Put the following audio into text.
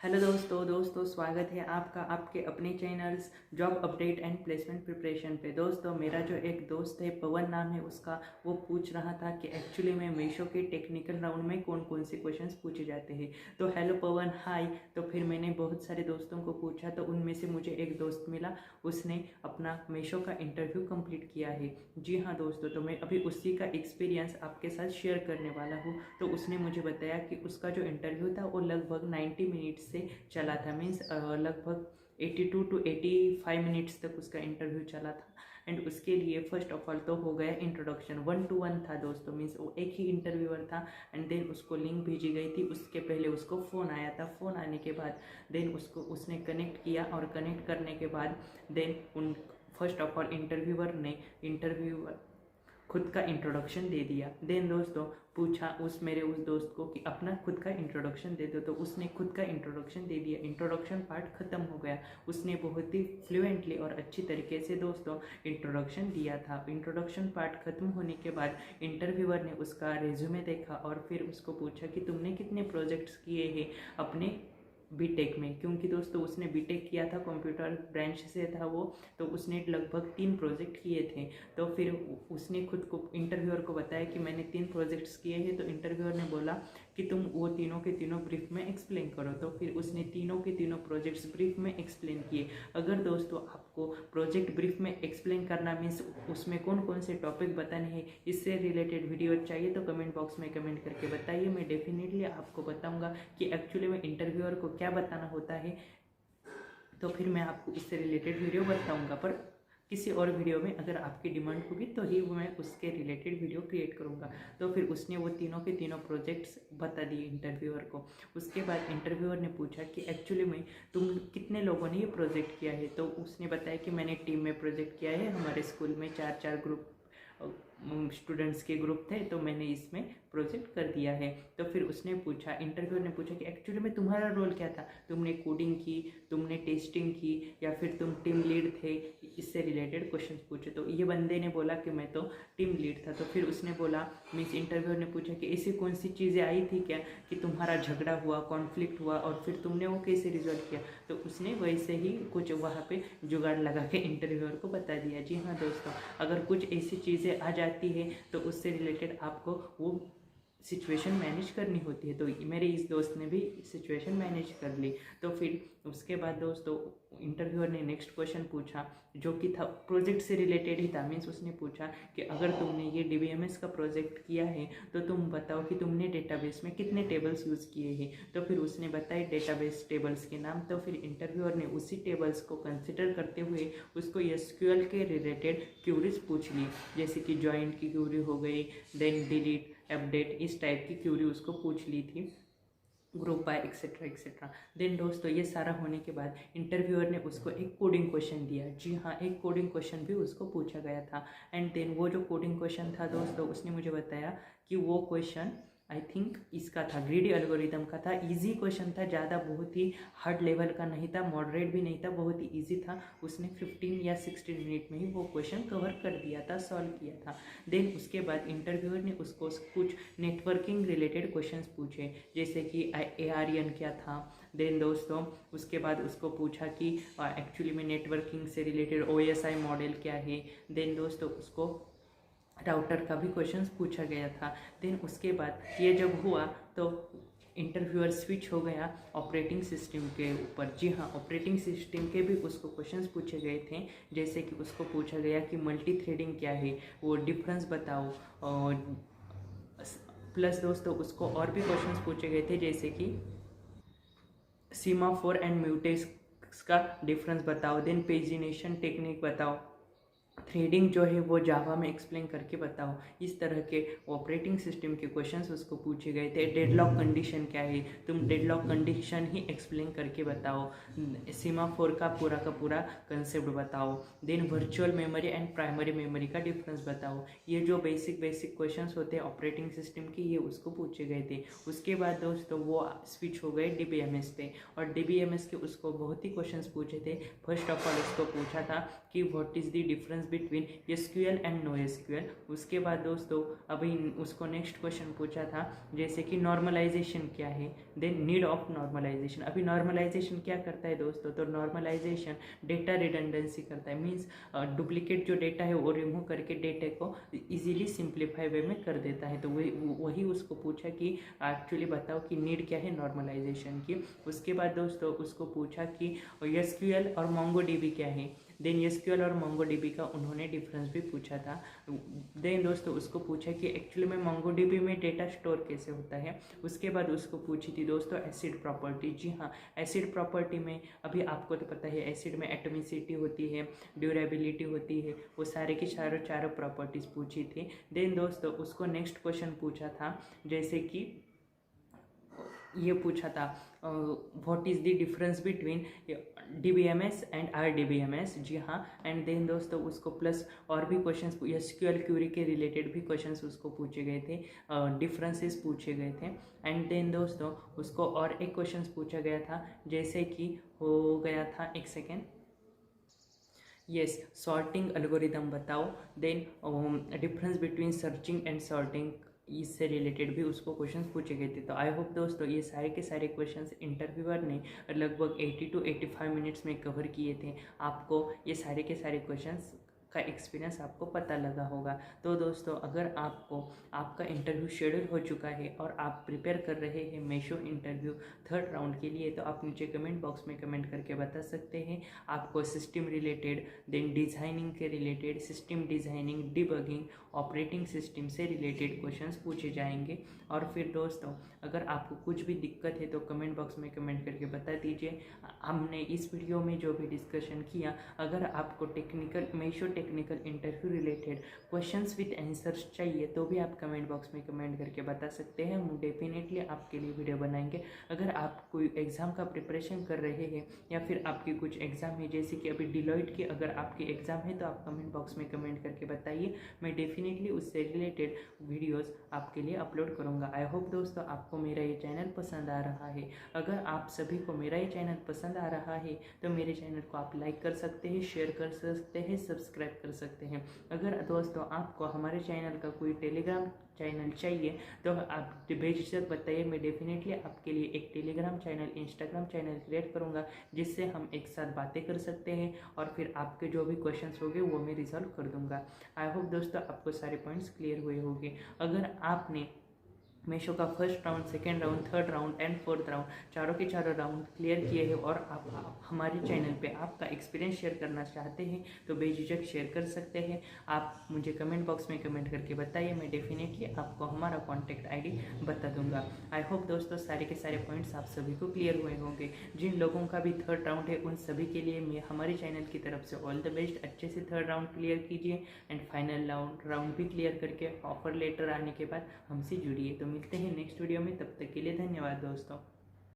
Hello दोस्तों स्वागत है आपका आपके अपने channels job update and placement preparation पे। दोस्तों मेरा जो एक दोस्त है पवन नाम है उसका, वो पूछ रहा था कि एक्चुअली में मीशो के टेक्निकल राउंड में कौन कौन से क्वेश्चंस पूछे जाते हैं। तो हेलो पवन, हाय। तो फिर मैंने बहुत सारे दोस्तों को पूछा तो उनमें से मुझे एक दोस्त मिला, उसने अपना मीशो का इंटरव्यू कंप्लीट किया है। जी हाँ दोस्तों, तो मैं अभी उसी का एक्सपीरियंस आपके साथ शेयर करने वाला हूँ। तो उसने मुझे बताया कि उसका जो इंटरव्यू था वो लगभग 90 मिनट्स से चला था। मीन्स लगभग 82 to 85 मिनट्स तक उसका इंटरव्यू चला था। एंड उसके लिए फर्स्ट ऑफ ऑल तो हो गया इंट्रोडक्शन, 1-to-1 था दोस्तों। मीन्स वो एक ही इंटरव्यूअर था। एंड देन उसको लिंक भेजी गई थी, उसके पहले उसको फ़ोन आया था। फ़ोन आने के बाद देन उसने कनेक्ट किया, और कनेक्ट करने के बाद देन उन फर्स्ट ऑफ ऑल इंटरव्यूअर खुद का इंट्रोडक्शन दे दिया। देन दोस्तों पूछा उस दोस्त को कि अपना खुद का इंट्रोडक्शन दे दो, तो उसने खुद का इंट्रोडक्शन दे दिया। इंट्रोडक्शन पार्ट ख़त्म हो गया। उसने बहुत ही फ्लुएंटली और अच्छी तरीके से दोस्तों इंट्रोडक्शन दिया था। इंट्रोडक्शन पार्ट ख़त्म होने के बाद इंटरव्यूअर ने उसका रिज्यूमे देखा और फिर उसको पूछा कि तुमने कितने प्रोजेक्ट्स किए हैं अपने बीटेक में, क्योंकि दोस्तों उसने बीटेक किया था, कंप्यूटर ब्रांच से था वो। तो उसने लगभग 3 प्रोजेक्ट किए थे। तो फिर उसने खुद को इंटरव्यूअर को बताया कि मैंने 3 प्रोजेक्ट्स किए हैं। तो इंटरव्यूअर ने बोला कि तुम वो तीनों के तीनों ब्रीफ में एक्सप्लेन करो। तो फिर उसने तीनों के तीनों प्रोजेक्ट्स ब्रीफ में एक्सप्लेन किए। अगर दोस्तों आपको प्रोजेक्ट ब्रीफ में एक्सप्लेन करना मीन्स उसमें कौन कौन से टॉपिक बताने हैं, इससे रिलेटेड वीडियो चाहिए तो कमेंट बॉक्स में कमेंट करके बताइए। मैं डेफिनेटली आपको बताऊंगा कि एक्चुअली में इंटरव्यूअर को क्या बताना होता है। तो फिर मैं आपको इससे रिलेटेड वीडियो बताऊंगा, पर किसी और वीडियो में अगर आपकी डिमांड होगी तो ही मैं उसके रिलेटेड वीडियो क्रिएट करूंगा। तो फिर उसने वो तीनों के तीनों प्रोजेक्ट्स बता दिए इंटरव्यूअर को। उसके बाद इंटरव्यूअर ने पूछा कि एक्चुअली में तुम कितने लोगों ने ये प्रोजेक्ट किया है। तो उसने बताया कि मैंने टीम में प्रोजेक्ट किया है, हमारे स्कूल में 4-4 ग्रुप स्टूडेंट्स के ग्रुप थे, तो मैंने इसमें प्रोजेक्ट कर दिया है। तो फिर उसने पूछा, इंटरव्यूअर ने पूछा कि एक्चुअली में तुम्हारा रोल क्या था, तुमने कोडिंग की, तुमने टेस्टिंग की, या फिर तुम टीम लीड थे। इससे रिलेटेड क्वेश्चंस पूछे। तो ये बंदे ने बोला कि मैं तो टीम लीड था। तो फिर उसने बोला, मीन्स इंटरव्यूअर ने पूछा कि ऐसी कौन सी चीज़ें आई थी क्या कि तुम्हारा झगड़ा हुआ, कॉन्फ्लिक्ट हुआ, और फिर तुमने वो कैसे रिजॉल्व किया। तो उसने वैसे ही कुछ वहाँ पे जुगाड़ लगा के इंटरव्यूअर को बता दिया। जी हाँ दोस्तों, अगर कुछ ऐसी चीज़ें आ जाती है तो उससे रिलेटेड आपको वो सिचुएशन मैनेज करनी होती है। तो मेरे इस दोस्त ने भी सिचुएशन मैनेज कर ली। तो फिर उसके बाद दोस्तों इंटरव्यूअर ने नेक्स्ट क्वेश्चन पूछा, जो कि था प्रोजेक्ट से रिलेटेड ही था। मीन्स उसने पूछा कि अगर तुमने ये DBMS का प्रोजेक्ट किया है तो तुम बताओ कि तुमने डेटाबेस में कितने टेबल्स यूज़ किए हैं। तो फिर उसने बताए डेटाबेस टेबल्स के नाम। तो फिर इंटरव्यूअर ने उसी टेबल्स को कंसिडर करते हुए उसको SQL के रिलेटेड क्यूरीज पूछ ली, जैसे कि जॉइंट की क्यूरी हो गई, देन डिलीट, अपडेट, इस टाइप की क्यूरी उसको पूछ ली थी, group by etcetera etcetera. Then दोस्तों ये सारा होने के बाद इंटरव्यूअर ने उसको एक कोडिंग क्वेश्चन दिया। जी हाँ, एक कोडिंग क्वेश्चन भी उसको पूछा गया था। एंड देन वो जो कोडिंग क्वेश्चन था दोस्तों, उसने मुझे बताया कि वो क्वेश्चन आई थिंक इसका था, ग्रीडी एल्गोरिदम का था। इजी क्वेश्चन था, ज़्यादा बहुत ही हार्ड लेवल का नहीं था, मॉडरेट भी नहीं था, बहुत ही इजी था। उसने 15 या 16 मिनट में ही वो क्वेश्चन कवर कर दिया था, सॉल्व किया था। देन उसके बाद इंटरव्यूअर ने उसको कुछ नेटवर्किंग रिलेटेड क्वेश्चंस पूछे, जैसे कि ARN क्या था। देन दोस्तों उसके बाद उसको पूछा कि एक्चुअली में नेटवर्किंग से रिलेटेड OSI मॉडल क्या है। देन दोस्तों उसको राउटर का भी क्वेश्चंस पूछा गया था। देन उसके बाद ये जब हुआ तो इंटरव्यूअर स्विच हो गया ऑपरेटिंग सिस्टम के ऊपर। जी हाँ, ऑपरेटिंग सिस्टम के भी उसको क्वेश्चंस पूछे गए थे, जैसे कि उसको पूछा गया कि मल्टी थ्रेडिंग क्या है, वो डिफरेंस बताओ। और प्लस दोस्तों उसको और भी क्वेश्चंस पूछे गए थे, जैसे कि सीमाफोर एंड म्यूटेक्स का डिफरेंस बताओ। देन पेजिनेशन टेक्निक बताओ। थ्रेडिंग जो है वो जावा में एक्सप्लेन करके बताओ। इस तरह के ऑपरेटिंग सिस्टम के क्वेश्चंस उसको पूछे गए थे। डेडलॉक कंडीशन क्या है, तुम डेडलॉक कंडीशन ही एक्सप्लेन करके बताओ। सीमाफोर का पूरा कंसेप्ट बताओ। Then virtual memory and primary memory का डिफरेंस बताओ। ये जो बेसिक क्वेश्चंस होते हैं ऑपरेटिंग सिस्टम की, ये उसको पूछे गए थे। उसके बाद दोस्तों वो स्विच हो गए DBMS पे, और DBMS के उसको बहुत ही क्वेश्चंस पूछे थे। फर्स्ट ऑफ ऑल उसको पूछा था कि what is the difference between SQL and no SQL. उसके बाद दोस्तों अभी उसको नेक्स्ट क्वेश्चन पूछा था जैसे कि नॉर्मलाइजेशन क्या है, देन नीड ऑफ नॉर्मलाइजेशन। अभी नॉर्मलाइजेशन क्या करता है दोस्तों, तो नॉर्मलाइजेशन डेटा रिडंडेंसी करता है, मीन्स डुप्लीकेट जो डेटा है वो रिमूव करके डेटा को इजीली सिंप्लीफाई वे में कर देता है। तो वही उसको पूछा कि एक्चुअली बताओ कि नीड क्या है नॉर्मलाइजेशन की। उसके बाद दोस्तों उसको पूछा कि एसक्यूएल और मोंगोडीबी क्या है, देन एसक्यूएल और मोंगोडीबी का उन्होंने डिफरेंस भी पूछा था। देन दोस्तों उसको पूछा कि एक्चुअली में मोंगोडीबी में डेटा स्टोर कैसे होता है। उसके बाद उसको पूछी थी दोस्तों एसिड प्रॉपर्टी। जी हाँ, एसिड प्रॉपर्टी में अभी आपको तो पता है एसिड में एटॉमिसिटी होती है, ड्यूरेबिलिटी होती है, वो सारे की चारों प्रॉपर्टीज पूछी थी। देन दोस्तों उसको नेक्स्ट क्वेश्चन पूछा था जैसे कि ये पूछा था what is the difference between DBMS and RDBMS। जी हाँ, एंड देन दोस्तों उसको प्लस और भी क्वेश्चंस एसक्यूएल क्यूरी के रिलेटेड भी क्वेश्चंस उसको पूछे गए थे, डिफरेंसेस पूछे गए थे। एंड देन दोस्तों उसको और एक क्वेश्चंस पूछा गया था जैसे कि हो गया था, एक सेकेंड, यस, सॉर्टिंग एल्गोरिदम बताओ। Then difference between searching and sorting, इससे रिलेटेड भी उसको क्वेश्चंस पूछे गए थे। तो आई होप दोस्तों ये सारे के सारे क्वेश्चंस इंटरव्यूअर ने लगभग 80 to 85 मिनट्स में कवर किए थे। आपको ये सारे के सारे क्वेश्चंस का एक्सपीरियंस आपको पता लगा होगा। तो दोस्तों अगर आपको आपका इंटरव्यू शेड्यूल हो चुका है और आप प्रिपेयर कर रहे हैं मेशो इंटरव्यू 3rd राउंड के लिए, तो आप नीचे कमेंट बॉक्स में कमेंट करके बता सकते हैं। आपको सिस्टम रिलेटेड, देन डिज़ाइनिंग के related, system designing, debugging, operating system से रिलेटेड क्वेश्चंस पूछे जाएंगे। और फिर दोस्तों अगर आपको कुछ भी दिक्कत है तो कमेंट बॉक्स में कमेंट करके बता दीजिए। हमने इस वीडियो में जो भी डिस्कशन किया, अगर आपको Meesho technical interview related questions with answers चाहिए तो भी आप कमेंट बॉक्स में कमेंट करके बता सकते हैं। हम डेफिनेटली आपके लिए वीडियो बनाएंगे। अगर आप कोई एग्ज़ाम का प्रिपरेशन कर रहे हैं या फिर आपकी कुछ एग्ज़ाम है, जैसे कि अभी डिलॉयट की अगर आपकी एग्ज़ाम है, तो आप कमेंट बॉक्स में कमेंट करके बताइए। मैं डेफिनेटली उससे रिलेटेड वीडियोज़ आपके लिए अपलोड करूँगा। आई होप दोस्तों आपको मेरा ये चैनल पसंद आ रहा है। अगर आप सभी को मेरा ये चैनल पसंद आ रहा है तो मेरे चैनल को आप लाइक कर सकते हैं, शेयर कर सकते हैं, सब्सक्राइब कर सकते हैं। अगर दोस्तों आपको हमारे चैनल का कोई टेलीग्राम चैनल चाहिए तो आप बेझिझक बताइए। मैं डेफिनेटली आपके लिए एक Telegram channel, Instagram channel create करूँगा जिससे हम एक साथ बातें कर सकते हैं और फिर आपके जो भी क्वेश्चंस होंगे वो मैं रिजॉल्व कर दूँगा। आई होप दोस्तों आपको सारे पॉइंट्स क्लियर हुए होंगे। अगर आपने मेशो का 1st round, 2nd round, 3rd round and 4th round चारों के चारों राउंड क्लियर किए हैं और आप हमारे चैनल पे आपका एक्सपीरियंस शेयर करना चाहते हैं तो बेझिझक शेयर कर सकते हैं। आप मुझे कमेंट बॉक्स में कमेंट करके बताइए, मैं डेफिनेटली आपको हमारा कॉन्टैक्ट ID बता दूंगा। आई होप दोस्तों सारे के सारे पॉइंट्स आप सभी को क्लियर हुए होंगे। जिन लोगों का भी 3rd राउंड है उन सभी के लिए मैं हमारे चैनल की तरफ से ऑल द बेस्ट। अच्छे से 3rd राउंड क्लियर कीजिए एंड फाइनल राउंड भी क्लियर करके ऑफर लेटर आने के बाद हमसे जुड़िए। तो मिलते हैं नेक्स्ट वीडियो में, तब तक के लिए धन्यवाद दोस्तों।